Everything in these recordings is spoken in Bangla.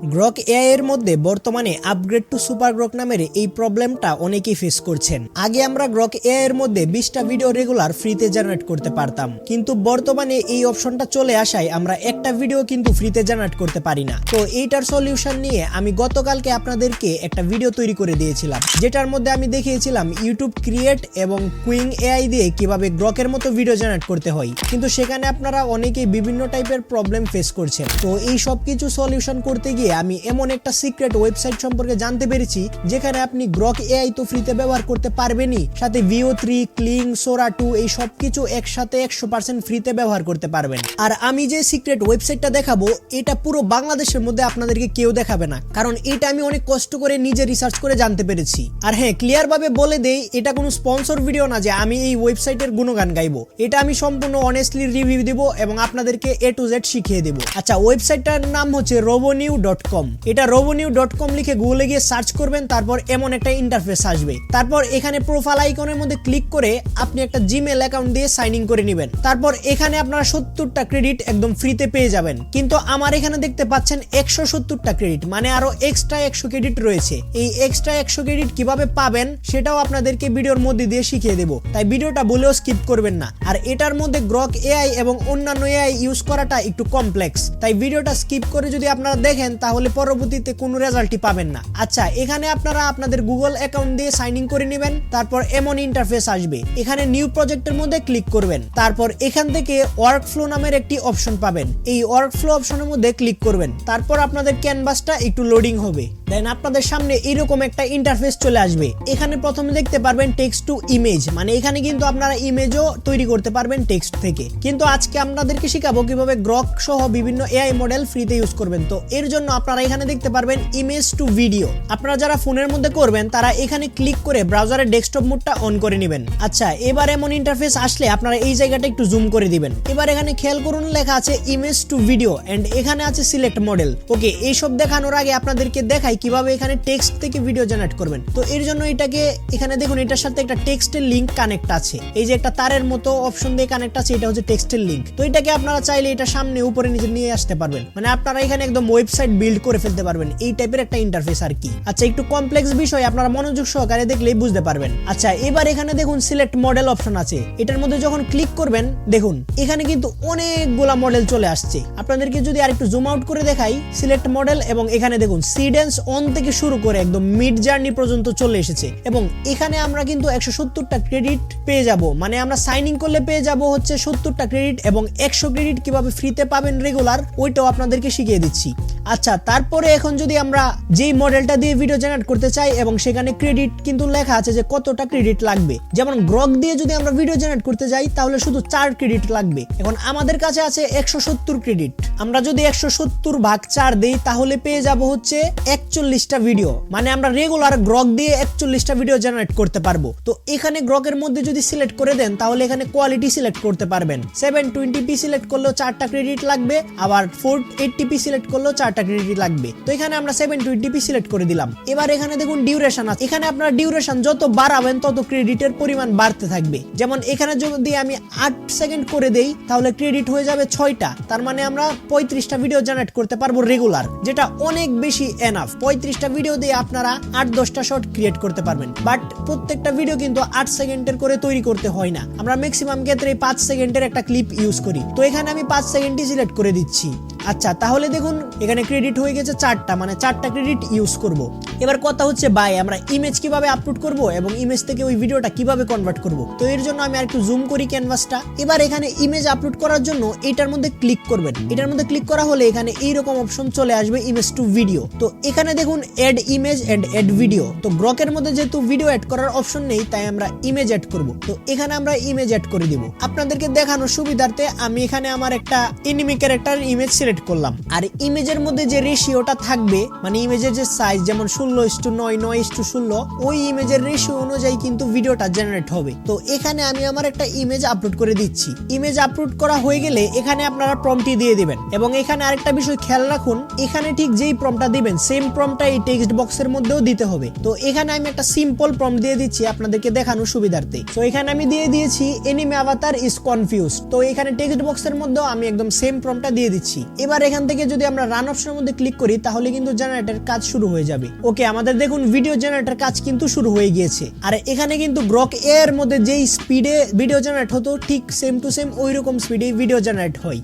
গ্রক এআই এর মধ্যে বর্তমানে আপগ্রেড টু সুপার গ্রক নামের এই প্রবলেমটা অনেকেই ফেস করছেন। আগে আমরা গ্রক এআই এর মধ্যে 20টা ভিডিও রেগুলার ফ্রিতে জেনারেট করতে পারতাম, কিন্তু বর্তমানে এই অপশনটা চলে আসায় আমরা একটা ভিডিও কিন্তু ফ্রিতে জেনারেট করতে পারি না। তো এইটার সলিউশন নিয়ে আমি গতকালকে আপনাদেরকে একটা ভিডিও তৈরি করে দিয়েছিলাম, যেটার মধ্যে আমি দেখিয়েছিলাম ইউটিউব ক্রিয়েট এবং কুইং এআই দিয়ে কিভাবে গ্রকের মতো ভিডিও জেনারেট করতে হয়, কিন্তু সেখানে আপনারা অনেকেই বিভিন্ন টাইপের প্রবলেম ফেস করছেন। তো এই সব কিছু সলিউশন করতে গিয়ে আমি এমন একটা সিক্রেট ওয়েবসাইট সম্পর্কে জানতে পেরেছি, যেখানে আপনি গ্রক এআই তো ফ্রিতে ব্যবহার করতে পারবেনই, সাথে VO3, ক্লিং, সোরা 2 এই সব কিছু একসাথে 100% ফ্রিতে ব্যবহার করতে পারবেন। আর আমি যে সিক্রেট ওয়েবসাইটটা দেখাবো, এটা পুরো বাংলাদেশের মধ্যে আপনাদেরকে কেউ দেখাবে না, কারণ এটা আমি অনেক কষ্ট করে নিজে রিসার্চ করে জানতে পেরেছি। আর হ্যাঁ, ক্লিয়ার ভাবে বলে দেই, এটা কোনো স্পন্সর ভিডিও না যে আমি এই ওয়েবসাইটের গুণগান গাইবো। এটা আমি সম্পূর্ণ অনেস্টলি রিভিউ দেব এবং আপনাদেরকে A to Z শিখিয়ে দেব। আচ্ছা, ওয়েবসাইটটার নাম হচ্ছে robonew.com। এটা robonew.com লিখে গুগলে গিয়ে সার্চ করবেন, তারপর এমন একটা ইন্টারফেস আসবে। তারপর এখানে প্রোফাইল আইকনের মধ্যে ক্লিক করে আপনি একটা জিমেল অ্যাকাউন্ট দিয়ে সাইন ইন করে নেবেন। তারপর এখানে আপনারা 70টা ক্রেডিট একদম ফ্রিতে পেয়ে যাবেন। কিন্তু আমার এখানে দেখতে পাচ্ছেন 170টা ক্রেডিট, মানে আরো এক্সট্রা 100 ক্রেডিট রয়েছে। এই এক্সট্রা 100 ক্রেডিট কিভাবে পাবেন সেটাও আপনাদেরকে ভিডিওর মধ্যে দিয়ে শিখিয়ে দেব, তাই ভিডিওটা বলেও স্কিপ করবেন না। আর এটার মধ্যে গ্রক এআই এবং অন্যান্য এআই ইউজ করাটা একটু কমপ্লেক্স, তাই ভিডিওটা স্কিপ করে যদি আপনারা দেখেন তাহলে পরবর্তীতে কোনো রেজাল্টই পাবেন না। আচ্ছা, এখানে আপনারা আপনাদের গুগল অ্যাকাউন্ট দিয়ে সাইন ইন করে নেবেন। তারপর এমন ইন্টারফেস আসবে, এখানে নিউ প্রজেক্টের মধ্যে ক্লিক করবেন। তারপর এখান থেকে ওয়ার্কফ্লো নামের একটি অপশন পাবেন, এই ওয়ার্কফ্লো অপশনের মধ্যে ক্লিক করবেন। তারপর আপনাদের ক্যানভাসটা একটু লোডিং হবে, দেন আপনাদের সামনে এরকম একটা ইন্টারফেস চলে আসবে। এখানে প্রথমে দেখতে পারবেন টেক্সট টু ইমেজ, মানে এখানে কিন্তু আপনারা ইমেজও তৈরি করতে পারবেন টেক্সট থেকে। কিন্তু আজকে আপনাদেরকে শিখাবো কিভাবে গ্রক সহ বিভিন্ন এআই মডেল ফ্রিতে ইউজ করবেন। তো এর জন্য আপনারা এখানে দেখতে পারবেন ইমেজ টু ভিডিও। আপনারা যারা ফোনের মধ্যে করবেন তারা এখানে ক্লিক করে ব্রাউজারের ডেস্কটপ মোডটা অন করে নেবেন। আচ্ছা, এবার এমন ইন্টারফেস আসলে আপনারা এই জায়গাটা একটু জুম করে দিবেন। এবার এখানে খেয়াল করুন, লেখা আছে ইমেজ টু ভিডিও এন্ড এখানে আছে সিলেক্ট মডেল। ওকে, এইসব দেখানোর আগে আপনাদেরকে দেখাই কিভাবে এখানে টেক্সট থেকে ভিডিও জেনারেট করবেন। তো এর জন্য এটাকে এখানে দেখুন, এটার সাথে একটা টেক্সটের লিংক কানেক্ট আছে। এই যে একটা তারের মতো অপশন দিয়ে কানেক্ট আছে, এটা হচ্ছে টেক্সটের লিংক। তো এটাকে আপনারা চাইলে এটা সামনে উপরে নিচে নিয়ে আসতে পারবেন, মানে আপনারা এখানে একদম ওয়েবসাইট বিল্ড করে ফেলতে পারবেন। এই টাইপের একটা ইন্টারফেস আর কি। আচ্ছা, একটু কমপ্লেক্স বিষয়, আপনারা মনোযোগ সহকারে দেখলেই বুঝতে পারবেন। আচ্ছা, এবার এখানে দেখুন সিলেক্ট মডেল অপশন আছে। এটার মধ্যে যখন ক্লিক করবেন, দেখুন এখানে কিন্তু অনেকগুলা মডেল চলে আসছে। আপনাদেরকে যদি আরেকটু জুম আউট করে দেখাই, সিলেক্ট মডেল এবং এখানে দেখুন সিডেন্স অন থেকে শুরু করে একদম মিড জার্নি পর্যন্ত চলে এসেছে। এবং এখানে আমরা কিন্তু 170টা ক্রেডিট পেয়ে যাব, মানে আমরা সাইন ইন করলে পেয়ে যাব হচ্ছে 70টা ক্রেডিট এবং 100 ক্রেডিট কিভাবে ফ্রিতে পাবেন রেগুলার, ওইটাও আপনাদেরকে শিখিয়ে দিচ্ছি। আচ্ছা, তারপরে এখন যদি আমরা যেই মডেলটা দিয়ে ভিডিও জেনারেট করতে চাই এবং সেখানে ক্রেডিট কিন্তু লেখা আছে যে কতটা ক্রেডিট লাগবে। যেমন গ্রক দিয়ে যদি আমরা ভিডিও জেনারেট করতে যাই তাহলে শুধু 4 ক্রেডিট লাগবে। এখন আমাদের কাছে আছে 170 ক্রেডিট। আমরা যদি 170 ভাগ 4 দেই তাহলে পেয়ে যাব হচ্ছে 41টা ভিডিও, মানে আমরা রেগুলার গ্রক দিয়ে 41টা ভিডিও জেনারেট করতে পারবো। তো এখানে গ্রকের মধ্যে যদি সিলেক্ট করে দেন তাহলে এখানে কোয়ালিটি সিলেক্ট করতে পারবেন। 720p সিলেক্ট করলেও 4টা ক্রেডিট লাগবে, আবার 480p সিলেক্ট করলেও 4টা ক্রেডিট লাগবে। তো এখানে আমরা 720p সিলেক্ট করে দিলাম। এবার এখানে দেখুন ডিউরেশন আছে। এখানে আপনারা ডিউরেশন যত বাড়াবেন তত ক্রেডিটের পরিমাণ বাড়তে থাকবে। যেমন এখানে যদি আমি 8 সেকেন্ড করে দেই তাহলে ক্রেডিট হয়ে যাবে 6টা, তার মানে আমরা 35টা ভিডিও জেনারেট করতে পারবো রেগুলার, যেটা অনেক বেশি এনাফ। 35টা ভিডিও দিয়ে আপনারা 8-10টা শর্ট ক্রিয়েট করতে পারবেন। বাট প্রত্যেকটা ভিডিও কিন্তু 8 সেকেন্ডের করে তৈরি করতে হয় না, আমরা ম্যাক্সিমাম ক্ষেত্রে 5 সেকেন্ডের একটা ক্লিপ ইউজ করি। তো এখানে আমি 5 সেকেন্ডই সিলেক্ট করে দিচ্ছি। আচ্ছা, তাহলে দেখুন এখানে ক্রেডিট হয়ে গেছে 4টা, মানে 4টা ক্রেডিট ইউজ করব। এবার কথা হচ্ছে ভাই, আমরা ইমেজ কিভাবে আপলোড করব এবং ইমেজ থেকে ওই ভিডিওটা কিভাবে কনভার্ট করব। তো এর জন্য আমি আরেকটু জুম করি ক্যানভাসটা। এবার এখানে ইমেজ আপলোড করার জন্য এটার মধ্যে ক্লিক করবেন। এটার মধ্যে ক্লিক করা হলে এখানে এইরকম অপশন চলে আসবে ইমেজ টু ভিডিও। তো এখানে দেখুন add image and add video. তো গ্রকের মধ্যে যেহেতু ভিডিও অ্যাড করার অপশন নেই, তাই আমরা ইমেজ অ্যাড করব। তো এখানে আমরা ইমেজ অ্যাড করে দিব। আপনাদেরকে দেখানোর সুবিধার্থে আমি এখানে আমার একটা এনিমি ক্যারেক্টার ইমেজ সিলেক্ট করলাম। আর ইমেজের মধ্যে যে রেশিওটা থাকবে, মানে ইমেজের যে সাইজ, যেমন 16:9, 9:16, ওই ইমেজের রেশিও অনুযায়ী কিন্তু ভিডিওটা জেনারেট হবে। তো এখানে আমি আমার একটা ইমেজ আপলোড করে দিচ্ছি। ইমেজ আপলোড করা হয়ে গেলে এখানে আপনারা প্রম্পটটি দিয়ে দিবেন। এবং এখানে আরেকটা বিষয় খেয়াল রাখুন, এখানে ঠিক যেই প্রম্পটটা দিবেন সেম প্রম্পটটা এই টেক্সট বক্সের মধ্যেও দিতে হবে। তো এখানে আমি একটা সিম্পল প্রম্পট দিয়ে দিচ্ছি আপনাদেরকে দেখানোর সুবিধার্থে। তো এখানে আমি দিয়ে দিয়েছি এনিমি অ্যাভাটার ইজ কনফিউজড। তো এখানে টেক্সট বক্সের মধ্যেও আমি একদম সেম প্রম্পটটা দিয়ে দিচ্ছি। এবার এখান থেকে যদি আমরা রান অপশনের মধ্যে ক্লিক করি তাহলে কিন্তু জেনারেটর কাজ শুরু হয়ে যাবে। ওকে, আমাদের দেখুন ভিডিও জেনারেটর কাজ কিন্তু শুরু হয়ে গিয়েছে। আর এখানে কিন্তু গ্রক এ এর মধ্যে যেই স্পিডে ভিডিও জেনারেট হতো ঠিক সেম টু সেম ওই রকম স্পিডে ভিডিও জেনারেট হয়।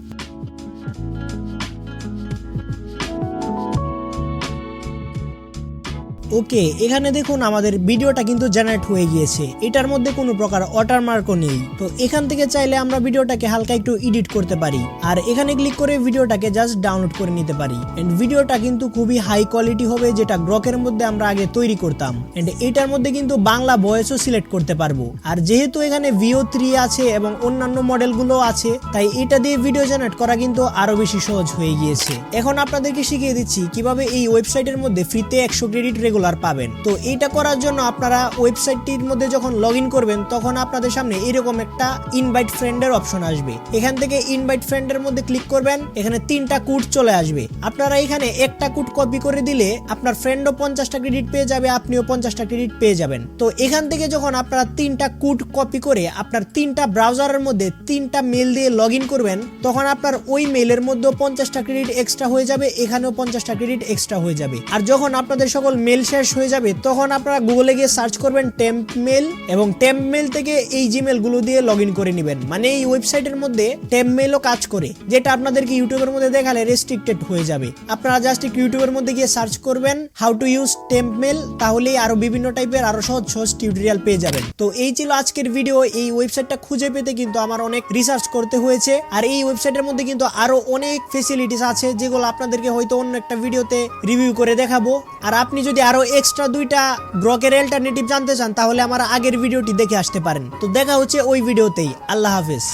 ওকে, এখানে দেখুন আমাদের ভিডিওটা কিন্তু জেনারেট হয়ে গিয়েছে। এটার মধ্যে কোনো প্রকার ওয়াটারমার্কও নেই। তো এখান থেকে চাইলে আমরা ভিডিওটাকে হালকা একটু এডিট করতে পারি আর এখানে ক্লিক করে ভিডিওটাকে জাস্ট ডাউনলোড করে নিতে পারি। এন্ড ভিডিওটা কিন্তু খুবই হাই কোয়ালিটি হবে, যেটা গ্রকের মধ্যে আমরা আগে তৈরি করতাম। এন্ড এটার মধ্যে কিন্তু বাংলা ভয়েসও সিলেক্ট করতে পারবো। আর যেহেতু এখানে VO3 আছে এবং অন্যান্য মডেলগুলো আছে, তাই এটা দিয়ে ভিডিও জেনারেট করা কিন্তু আরো বেশি সহজ হয়ে গিয়েছে। এখন আপনাদেরকে শিখিয়ে দিচ্ছি কিভাবে এই ওয়েবসাইটের মধ্যে ফ্রিতে 100 ক্রেডিট রেগুলার পাবেন। তো এইটা করার জন্য আপনারা ওয়েবসাইটটির মধ্যে যখন লগ ইন করবেন তখন আপনাদের সামনে এরকম একটা ইনভাইট ফ্রেন্ডের অপশন আসবে। এখান থেকে ইনভাইট ফ্রেন্ডের মধ্যে ক্লিক করবেন, এখানে 3টা কোড চলে আসবে। আপনারা এখানে একটা কোড কপি করে দিলে আপনার ফ্রেন্ডও 50টা ক্রেডিট পেয়ে যাবে, আপনিও 50টা ক্রেডিট পেয়ে যাবেন। তো এখান থেকে যখন আপনারা 3টা কোড কপি করে আপনার 3টা ব্রাউজারের মধ্যে 3টা মেল দিয়ে লগ ইন করবেন, তখন আপনার ওই মেলের মধ্যে 50টা ক্রেডিট এক্সট্রা হয়ে যাবে, এখানেও 50টা ক্রেডিট এক্সট্রা হয়ে যাবে। আর যখন আপনাদের সকল মেল শেষ হয়ে যাবে তখন আপনারা গুগলে গিয়ে সার্চ করবেন টেম্প মেল এবং টেম্প মেল থেকে এই জিমেল গুলো দিয়ে লগ ইন করে নেবেন। মানে এই ওয়েবসাইটের মধ্যে টেম্প মেলও কাজ করে, যেটা আপনাদেরকে ইউটিউবের মধ্যে দেখালে রেস্ট্রিক্টেড হয়ে যাবে। আপনারা জাস্ট ইউটিউবের মধ্যে গিয়ে সার্চ করবেন how to use temp mail, তাহলেই আরো বিভিন্ন টাইপের আরো সহজ সহজ টিউটোরিয়াল পেয়ে যাবেন। তো এই ছিল আজকের ভিডিও। এই ওয়েবসাইটটা খুঁজে পেতে কিন্তু আমার অনেক রিসার্চ করতে হয়েছে। আর এই ওয়েবসাইটের মধ্যে কিন্তু আরো অনেক ফেসিলিটিস আছে যেগুলো আপনাদেরকে হয়তো অন্য একটা ভিডিওতে রিভিউ করে দেখাবো। আর আপনি যদি আরো এক্সট্রা 2টা গ্রকের অল্টারনেটিভ জানতে চান তাহলে আমার আগের ভিডিওটি দেখে আসতে পারেন। তো দেখা হচ্ছে ওই ভিডিওতেই। আল্লাহ হাফেজ।